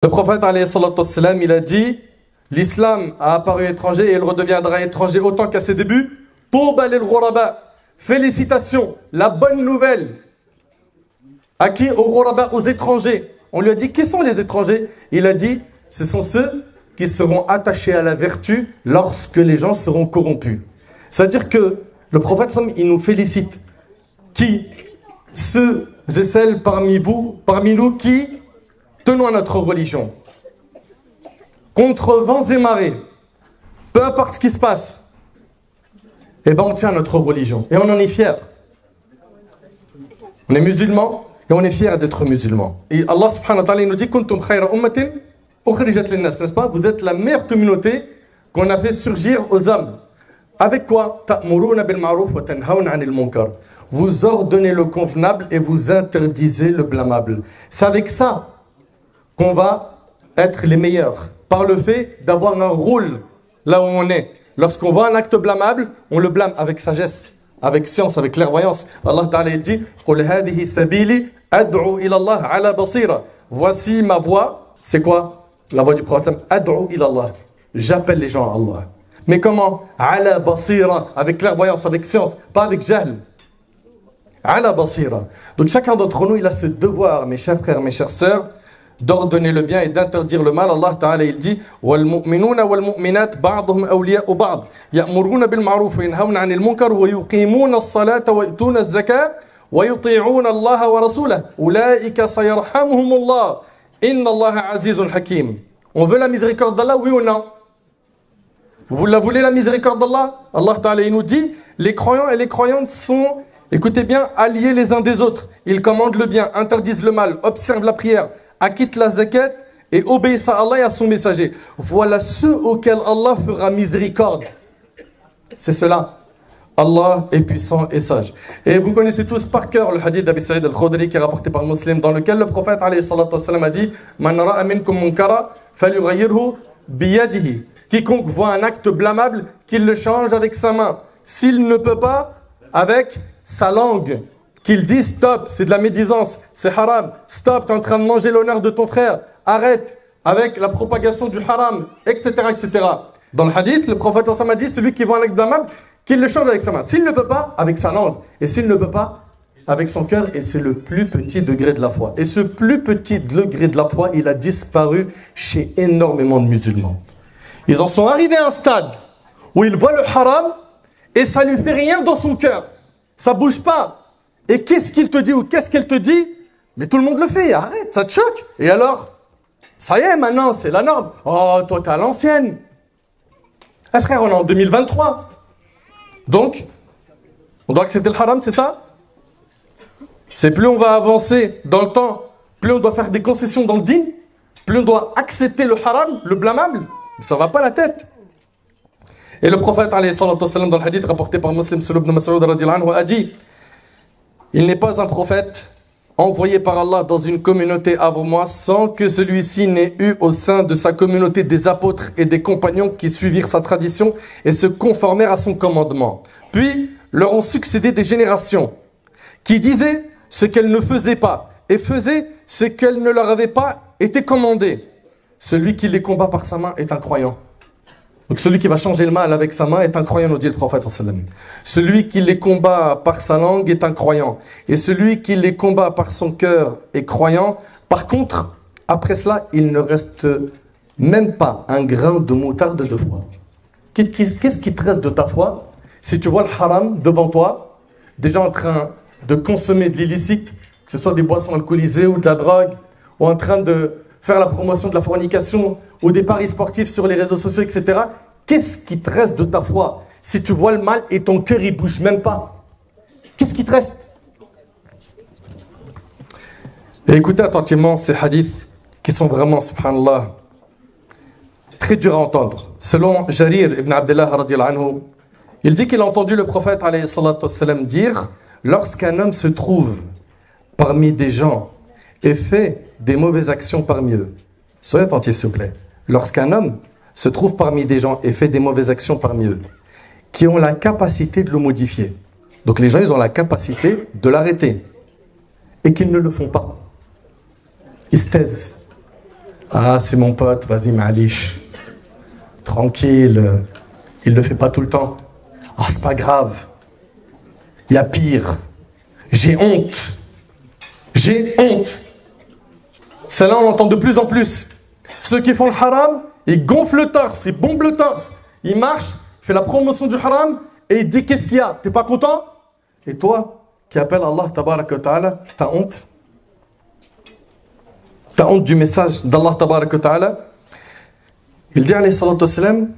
Le prophète, alayhi salatu wassalam, il a dit l'islam a apparu étranger et il redeviendra étranger autant qu'à ses débuts. Touba lil ghuraba. Félicitations, la bonne nouvelle. À qui? Aux ghuraba, aux étrangers. On lui a dit qui sont les étrangers? Il a dit ce sont ceux qui seront attachés à la vertu lorsque les gens seront corrompus. C'est-à-dire que le prophète, il nous félicite. Qui? Ceux et celles parmi nous qui tenons à notre religion. Contre vents et marées, peu importe ce qui se passe, eh ben on tient à notre religion et on en est fiers. On est musulmans et on est fiers d'être musulmans. Et Allah subhanahu wa ta'ala nous dit Kuntum khayra ummatin ukhrijat lin-nas, n'est-ce pas? Vous êtes la meilleure communauté qu'on a fait surgir aux hommes. Avec quoi? Ta'muruna bil ma'ruf wa tanhauna 'anil munkar. Vous ordonnez le convenable et vous interdisez le blâmable. C'est avec ça qu'on va être les meilleurs. Par le fait d'avoir un rôle là où on est. Lorsqu'on voit un acte blâmable, on le blâme avec sagesse, avec science, avec clairvoyance. Allah Ta'ala dit Qul hadhihi sabili ad'u ila Allah ala basira. Voici ma voix. C'est quoi? La voix du prophète. Ad'u ila Allah. J'appelle les gens à Allah. Mais comment? Ala basira. Avec clairvoyance, avec science, pas avec jahl. Ala basira. Donc chacun d'entre nous, il a ce devoir, mes chers frères, mes chères sœurs, d'ordonner le bien et d'interdire le mal. Allah Ta'ala il dit وَالْمُؤْمِنُونَ وَالْمُؤْمِنَاتِ بَعْضُهُمْ أَوْلِيَاءُ بَعْضٍ يَأْمُرُونَ بِالْمَعْرُوفِ وَيَنْهَوْنَ عَنِ الْمُنكَرِ وَيُقِيمُونَ الصَّلَاةَ وَيُؤْتُونَ الزَّكَاةَ وَيُطِيعُونَ اللَّهَ وَرَسُولَهُ أُولَئِكَ سَيَرْحَمُهُمُ اللَّهُ إِنَّ اللَّهَ عَزِيزٌ حَكِيمٌ. On veut la miséricorde d'Allah, oui ou non? Vous la voulez, la miséricorde d'Allah? Allah Ta'ala il nous dit les croyants et les croyantes sont, écoutez bien, alliés les uns des autres. Ils commandent le bien, interdisent le mal, observent la prière, acquittent la zakat et obéissent à Allah et à son messager. Voilà ceux auxquels Allah fera miséricorde. C'est cela. Allah est puissant et sage. Et vous connaissez tous par cœur le hadith d'Abi Sa'id al-Khudri qui est rapporté par Muslim, dans lequel le prophète alayhi salatu wassalam a dit Man ra'a minkum munkara falyughayyirhu biyadihi. Quiconque voit un acte blâmable, qu'il le change avec sa main. S'il ne peut pas, avec sa langue. Qu'il dise stop, c'est de la médisance, c'est haram. Stop, tu es en train de manger l'honneur de ton frère. Arrête avec la propagation du haram, etc. etc. Dans le hadith, le prophète a dit celui qui voit un acte blâmable, qu'il le change avec sa main. S'il ne peut pas, avec sa langue. Et s'il ne peut pas, avec son cœur. Et c'est le plus petit degré de la foi. Et ce plus petit degré de la foi, il a disparu chez énormément de musulmans. Ils en sont arrivés à un stade où ils voient le haram et ça ne lui fait rien dans son cœur. Ça ne bouge pas. Et qu'est-ce qu'il te dit ou qu'est-ce qu'elle te dit? Mais tout le monde le fait, arrête, ça te choque. Et alors? Ça y est, maintenant, c'est la norme. Oh, toi, t'es à l'ancienne. Eh frère, on est en 2023. Donc, on doit accepter le haram, c'est ça? C'est plus on va avancer dans le temps, plus on doit faire des concessions dans le din, plus on doit accepter le haram, le blâmable. Ça ne va pas la tête. Et le prophète, alayhi salatu wassalam, dans le hadith rapporté par Muslim, Sulub ibn Mas'ud radiyallahu anhu, a dit il n'est pas un prophète envoyé par Allah dans une communauté avant moi sans que celui-ci n'ait eu au sein de sa communauté des apôtres et des compagnons qui suivirent sa tradition et se conformèrent à son commandement. Puis leur ont succédé des générations qui disaient ce qu'elles ne faisaient pas et faisaient ce qu'elles ne leur avaient pas été commandé. Celui qui les combat par sa main est un croyant. Donc celui qui va changer le mal avec sa main est un croyant, nous dit le prophète. Celui qui les combat par sa langue est un croyant. Et celui qui les combat par son cœur est croyant. Par contre, après cela, il ne reste même pas un grain de moutarde de foi. Qu'est-ce qui te reste de ta foi si tu vois le haram devant toi, déjà en train de consommer de l'illicite, que ce soit des boissons alcoolisées ou de la drogue, ou en train de faire la promotion de la fornication ou des paris sportifs sur les réseaux sociaux, etc. Qu'est-ce qui te reste de ta foi si tu vois le mal et ton cœur il bouge même pas? Qu'est-ce qui te reste? Et écoutez attentivement ces hadiths qui sont vraiment, subhanallah, très durs à entendre. Selon Jarir ibn Abdullah radiyallahu anhu, il dit qu'il a entendu le prophète alayhi salatu wassalam dire lorsqu'un homme se trouve parmi des gens et fait des mauvaises actions parmi eux. Soyez attentifs s'il vous plaît. Lorsqu'un homme se trouve parmi des gens et fait des mauvaises actions parmi eux, qui ont la capacité de le modifier. Donc les gens, ils ont la capacité de l'arrêter. Et qu'ils ne le font pas. Ils se taisent. Ah, c'est mon pote, vas-y, Malish. Tranquille, il le fait pas tout le temps. Ah, c'est pas grave. Il y a pire. J'ai honte. J'ai honte. Celle-là, on l'entend de plus en plus. Ceux qui font le haram, ils gonflent le torse, ils bombent le torse. Ils marchent, ils font la promotion du haram et ils disent qu'est-ce qu'il y a? T'es pas content? Et toi, qui appelles Allah, tabaraka wa ta'ala, t'as honte? T'as honte du message d'Allah, tabaraka wa ta'ala? Il dit, alayhi salatu wassalam,